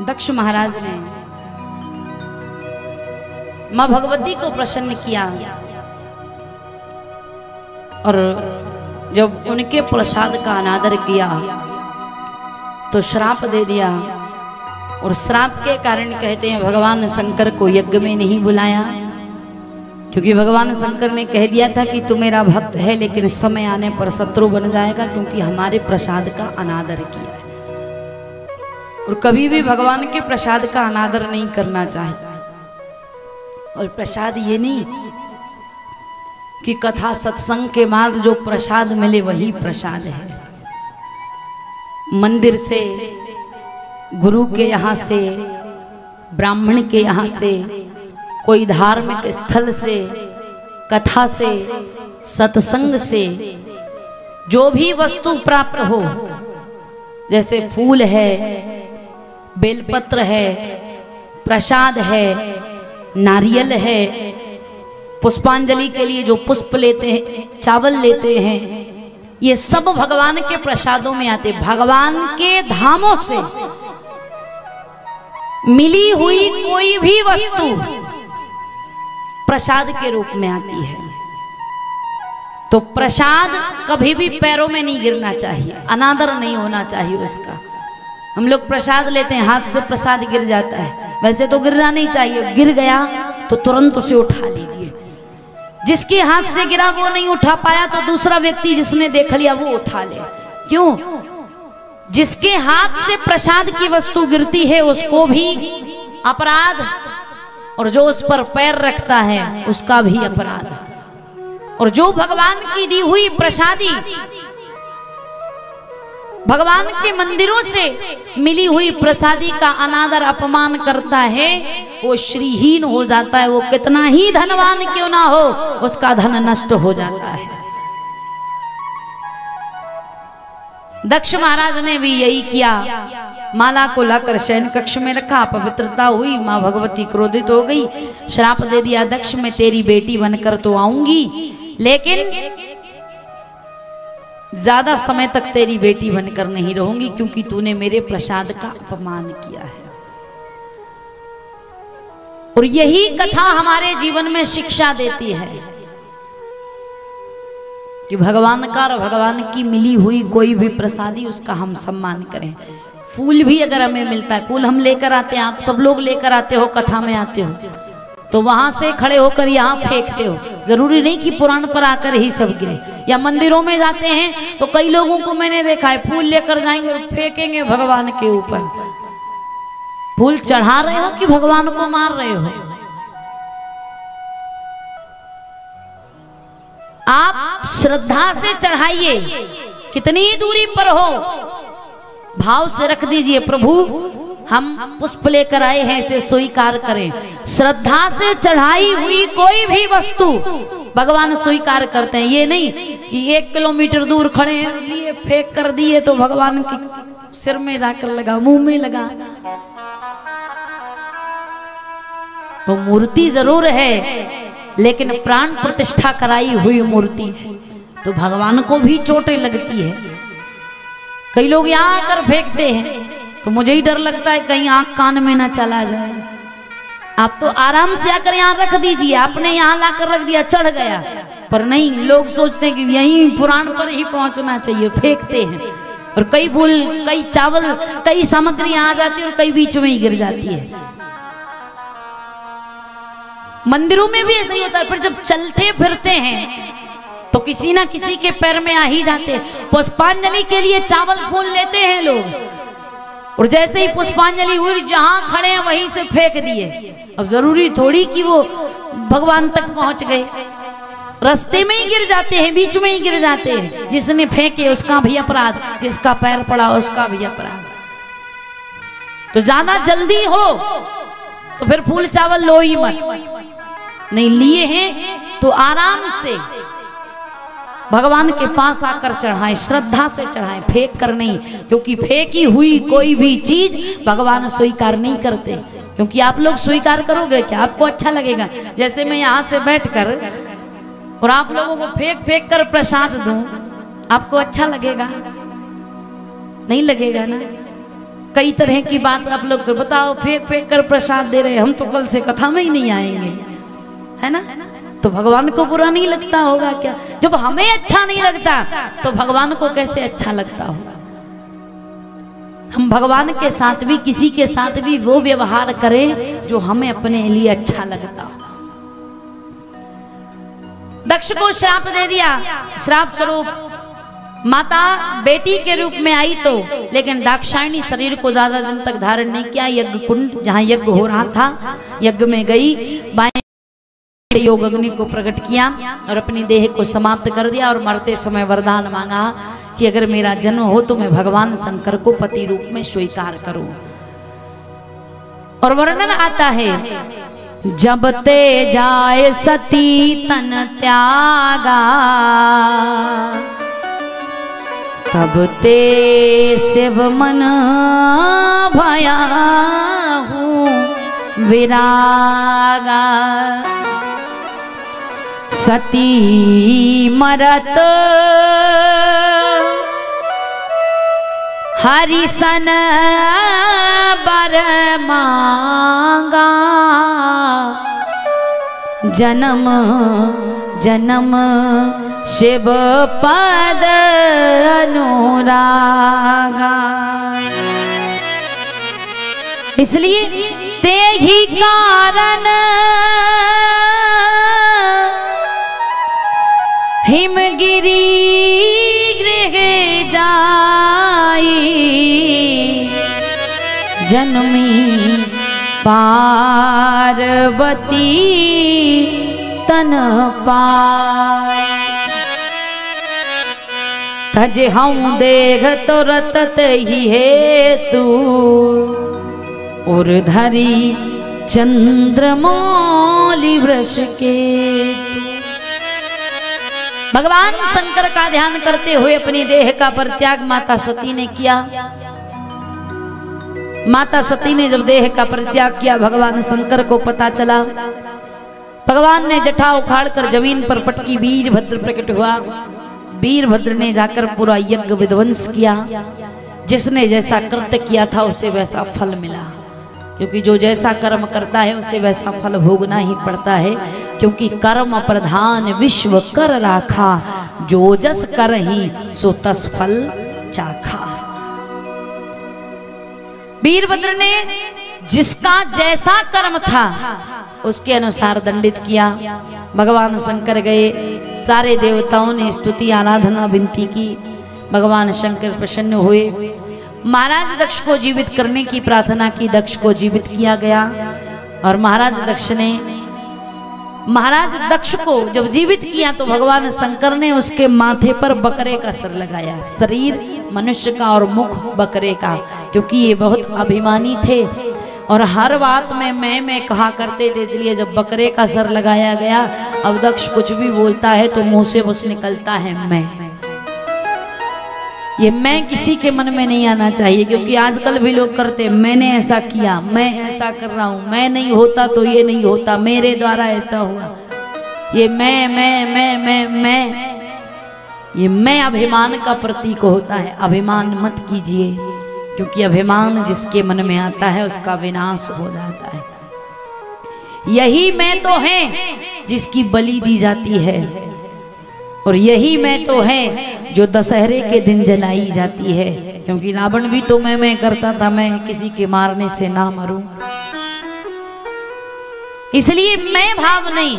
दक्ष महाराज ने मां भगवती को प्रसन्न किया और जब उनके प्रसाद का अनादर किया तो श्राप दे दिया। और श्राप के कारण कहते हैं भगवान शंकर को यज्ञ में नहीं बुलाया, क्योंकि भगवान शंकर ने कह दिया था कि तू मेरा भक्त है लेकिन समय आने पर शत्रु बन जाएगा, क्योंकि हमारे प्रसाद का अनादर किया है। और कभी भी भगवान के प्रसाद का अनादर नहीं करना चाहिए। और प्रसाद ये नहीं कि कथा सत्संग के बाद जो प्रसाद मिले वही प्रसाद है। मंदिर से, गुरु के यहाँ से, ब्राह्मण के यहाँ से, कोई धार्मिक स्थल से, कथा से, सत्संग से जो भी वस्तु प्राप्त हो, जैसे फूल है, बेलपत्र है, प्रसाद है, नारियल है, पुष्पांजलि के लिए जो पुष्प लेते हैं, चावल लेते हैं, ये सब भगवान के प्रसादों में आते। भगवान के धामों से मिली हुई कोई भी वस्तु प्रसाद के रूप में आती है। तो प्रसाद कभी भी पैरों में नहीं गिरना चाहिए, अनादर नहीं होना चाहिए उसका। हम लोग प्रसाद लेते हैं, हाथ से प्रसाद गिर जाता है, वैसे तो गिरना नहीं चाहिए। गिर गया तो तुरंत उसे उठा लीजिए। जिसके हाथ से गिरा वो नहीं उठा पाया तो दूसरा व्यक्ति जिसने देख लिया वो उठा ले। क्यों? जिसके हाथ से प्रसाद की वस्तु गिरती है उसको भी अपराध, और जो उस पर पैर रखता है उसका भी अपराध। और जो भगवान की दी हुई प्रसादी, भगवान के मंदिरों से मिली हुई प्रसादी का अनादर अपमान करता है, वो श्रीहीन हो जाता है। वो कितना ही धनवान क्यों ना हो, उसका धन नष्ट हो जाता है। दक्ष महाराज ने भी यही किया। माला को लाकर शयन कक्ष में रखा, पवित्रता हुई, मां भगवती क्रोधित हो गई, श्राप दे दिया, दक्ष मैं तेरी बेटी बनकर तो आऊंगी लेकिन ज्यादा समय तक तेरी बेटी बनकर नहीं रहूंगी, क्योंकि तूने मेरे प्रसाद का अपमान किया है। और यही कथा हमारे जीवन में शिक्षा देती है कि भगवान का और भगवान की मिली हुई कोई भी प्रसादी उसका हम सम्मान करें। फूल भी अगर हमें मिलता है, फूल हम लेकर आते हैं, आप सब लोग लेकर आते हो, कथा में आते हो तो वहां से खड़े होकर यहाँ फेंकते हो। जरूरी नहीं कि पुराण पर आकर ही सब गिरे। या मंदिरों में जाते हैं तो कई लोगों को मैंने देखा है, फूल लेकर जाएंगे और फेंकेंगे भगवान के ऊपर। फूल चढ़ा रहे हो कि भगवान को मार रहे हो? आप श्रद्धा से चढ़ाइए, कितनी दूरी पर हो, भाव से रख दीजिए, प्रभु हम पुष्प लेकर आए हैं, इसे स्वीकार करें। श्रद्धा से चढ़ाई हुई कोई भी वस्तु भगवान स्वीकार करते हैं। ये नहीं कि 1 किलोमीटर दूर खड़े हैं, लिए फेंक कर दिए तो भगवान के सिर में जाकर लगा, मुंह में लगा। वो मूर्ति जरूर है लेकिन प्राण प्रतिष्ठा कराई हुई मूर्ति है, तो भगवान को भी चोटें लगती है। कई लोग यहाँ आकर फेंकते हैं तो मुझे ही डर लगता है कहीं आंख कान में ना चला जाए। आप तो आराम से आकर यहाँ रख दीजिए, आपने यहाँ लाकर रख दिया, चढ़ गया, पर नहीं, लोग सोचते हैं कि यहीं पुराण पर ही पहुंचना चाहिए, फेंकते हैं। और कई फूल, कई चावल, कई सामग्री आ जाती है और कई बीच में ही गिर जाती है। मंदिरों में भी ऐसा ही होता है, पर जब चलते फिरते हैं तो किसी ना किसी के पैर में आ ही जाते हैं। पुष्पांजलि के लिए चावल फूल लेते हैं लोग, और जैसे ही पुष्पांजलि हुई जहां खड़े हैं वहीं से फेंक दिए। अब जरूरी थोड़ी कि वो भगवान तक पहुंच गए, रास्ते में ही गिर जाते हैं, बीच में ही गिर जाते हैं। जिसने फेंके उसका भी अपराध, जिसका पैर पड़ा उसका भी अपराध। तो ज्यादा जल्दी हो तो फिर फूल चावल लो ही मत। नहीं लिए हैं तो आराम से भगवान के पास आकर चढ़ाएं, श्रद्धा से चढ़ाएं, फेंक कर नहीं। क्योंकि फेंकी हुई कोई भी चीज भगवान स्वीकार नहीं करते। क्योंकि आप लोग स्वीकार करोगे क्या? आपको अच्छा लगेगा? जैसे मैं यहाँ से बैठकर और आप लोगों को फेंक फेंक कर प्रसाद दूं, आपको अच्छा लगेगा? नहीं लगेगा ना। कई तरह की बात आप लोग बताओ, फेंक फेंक कर प्रसाद दे रहे, हम तो कल से कथा में ही नहीं आएंगे, है ना? तो भगवान को बुरा नहीं लगता होगा क्या? जब हमें अच्छा नहीं लगता तो भगवान को कैसे अच्छा लगता होगा? हम भगवान के साथ भी, किसी के साथ भी वो व्यवहार करें जो हमें अपने लिए अच्छा लगता हो। दक्ष को श्राप दे दिया, श्राप स्वरूप माता बेटी के रूप में आई तो, लेकिन दाक्षायणी शरीर को ज्यादा दिन तक धारण नहीं किया। यज्ञ कुंड जहां यज्ञ हो रहा था, यज्ञ में गई, बाएं योग अग्नि को प्रकट किया और अपनी देह को समाप्त कर दिया और मरते समय वरदान मांगा कि अगर मेरा जन्म हो तो मैं भगवान शंकर को पति रूप में स्वीकार करूं। और वर्णन आता है, जब ते जाए सती तन त्यागा, तब ते शिव मन भया हूँ विरागा। सती मरत हरिसन बर मांगा, जन्म जन्म शिव पद अनुरागा। इसलिए ते ही कारण हिमगिरी गृह जाई, जन्मी पार्वती तन पाई। तज हूँ देख तो रतत ही है तू, और धरी चंद्रमौली वृष के। भगवान शंकर का ध्यान करते हुए अपनी देह का परित्याग माता सती ने किया। माता सती ने जब देह का परित्याग किया, भगवान शंकर को पता चला। भगवान ने जटा उखाड़ कर जमीन पर पटकी, वीरभद्र प्रकट हुआ। वीरभद्र ने जाकर पूरा यज्ञ विध्वंस किया। जिसने जैसा कृत्य किया था उसे वैसा फल मिला, क्योंकि जो जैसा कर्म करता है उसे वैसा फल भोगना ही पड़ता है। क्योंकि कर्म प्रधान विश्व कर राखा, जो जस कर ही सो तस फल चाखा। वीरभद्र ने जिसका जैसा कर्म था उसके अनुसार दंडित किया। भगवान शंकर गए, सारे देवताओं ने स्तुति आराधना विनती की। भगवान शंकर प्रसन्न हुए, महाराज दक्ष को जीवित करने की प्रार्थना की। दक्ष को जीवित किया गया और महाराज दक्ष को जब जीवित किया तो भगवान शंकर ने उसके माथे पर बकरे का सर लगाया। शरीर मनुष्य का और मुख बकरे का, क्योंकि ये बहुत अभिमानी थे और हर बात में मैं कहा करते थे। इसलिए जब बकरे का सर लगाया गया, अब दक्ष कुछ भी बोलता है तो मुंह से बस निकलता है मैं। ये मैं किसी के मन में नहीं आना चाहिए, क्योंकि आजकल भी लोग करते, मैंने ऐसा किया, मैं ऐसा कर रहा हूँ, मैं नहीं होता तो ये नहीं होता, मेरे द्वारा ऐसा हुआ। ये ये मैं अभिमान का प्रतीक होता है। अभिमान मत कीजिए, क्योंकि अभिमान जिसके मन में आता है उसका विनाश हो जाता है। यही मैं तो है जिसकी बलि दी जाती है, और यही मैं तो है जो दशहरे के दिन जलाई जाती है। क्योंकि रावण भी तो मैं करता था, मैं किसी के मारने से ना मरूं। इसलिए मैं भाव नहीं,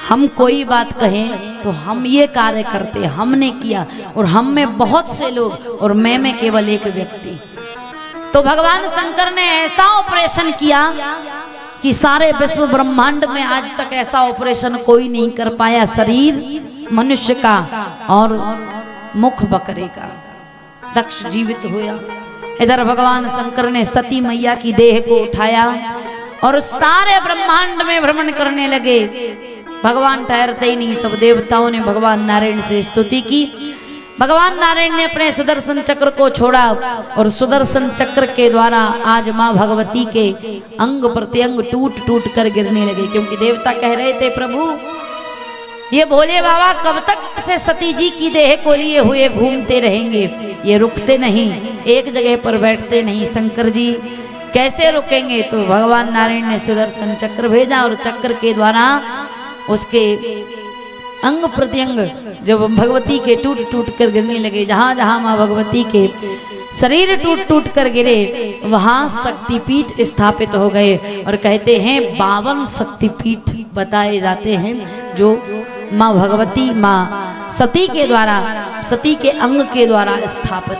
हम कोई बात कहें तो हम ये कार्य करते, हमने किया, और हम में बहुत से लोग और मैं में केवल एक व्यक्ति। तो भगवान शंकर ने ऐसा ऑपरेशन किया कि सारे विश्व ब्रह्मांड में आज तक ऐसा ऑपरेशन कोई नहीं कर पाया। शरीर मनुष्य का और मुख बकरे का। दक्ष जीवित हुआ। इधर भगवान शंकर ने सती मैया की देह को उठाया और सारे ब्रह्मांड में भ्रमण करने लगे। भगवान ठहरते ही नहीं, सब देवताओं ने भगवान नारायण से स्तुति की। भगवान नारायण ने अपने सुदर्शन चक्र को छोड़ा और सुदर्शन चक्र के द्वारा आज माँ भगवती के अंग प्रत्यंग टूट टूट कर गिरने लगे। क्योंकि देवता कह रहे थे, प्रभु ये भोले बाबा कब तक ऐसे सती जी की देह को लिए हुए घूमते रहेंगे? ये रुकते नहीं, एक जगह पर बैठते नहीं। शंकर जी कैसे रुकेंगे? तो भगवान नारायण ने सुदर्शन चक्र भेजा और चक्र के द्वारा उसके अंग प्रत्यंग जब भगवती के टूट टूट कर गिरने लगे, जहां जहां मां भगवती के शरीर टूट टूट कर गिरे वहां शक्तिपीठ स्थापित हो गए। और कहते हैं 52 शक्तिपीठ बताए जाते हैं जो मां भगवती मां सती के द्वारा, सती के अंग के द्वारा स्थापित